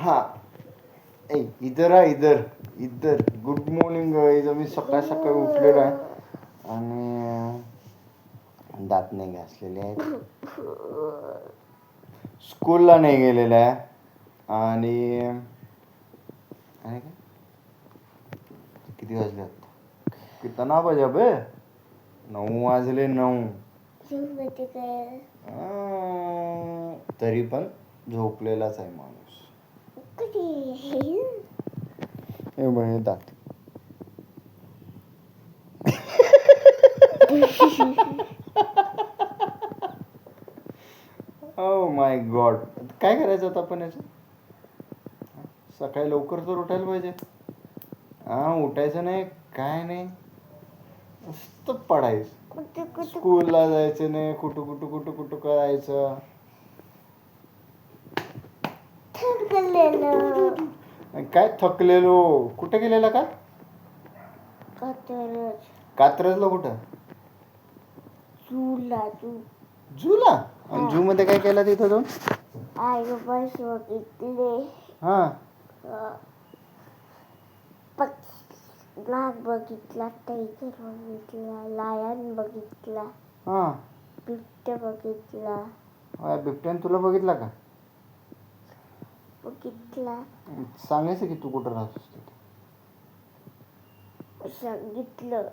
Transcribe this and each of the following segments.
हा ए इधर आ इधर इधर. Good morning. इथं मी सकाळ सकाळी उठलेलो आहे आणि दात नाही घासलेले आहेत. स्कूलला नाही गेलेला आहे आणि काय किती वाजले आता? कितना बजा बे? 9 वाजले 9. तरी पण झोपलेलाच आहे माणूस. हे बघ दात. Oh my God. काय करायचं आता आपण याचं? सकाळी लवकर तर उठायला पाहिजे. उठायचं नाही काय नाही, नुसतं पडायचं. स्कूलला जायचं नाही, कुठं करायचं. काय थकलेलो? कुठे गेलेला का? कात्रजला कुठं? झूला. झू मध्ये काय केलं तिथं जाऊन? हा वाघ बघितला, टायगर बघितला, लायन बघितला, हा बिबट्या बघितला. बिबट्याने तुला बघितला का? बघितला. सांगायचं की तू कुठं राहतोस तिथे. सांगितलं.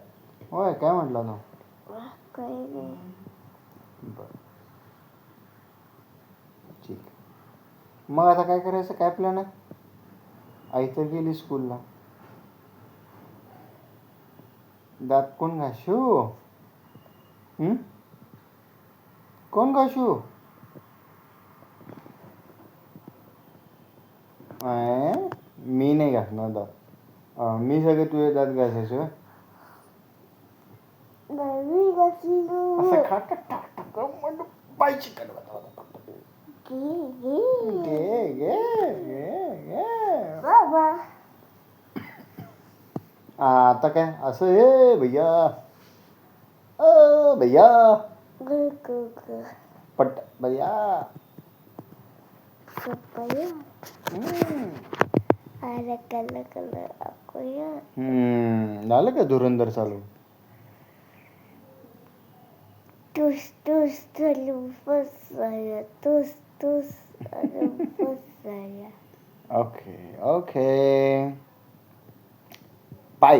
होय, काय म्हटला तो? काही नाही. बरं ठीक आहे. मग आता काय करायचं? काय प्लॅन आहे? आई तर गेली स्कूलला. दात कोण घासू? कोण घासू? मी नाही घासणार दात. मी सगळे तुझे दात घासायचो. असं पाहिजे आता काय असं हे भैया भैया पट भैया झालं का धुरंधर चालू? टूस टूस चालू बस झालं. टूस टूस बस झालं. Okay okay bye.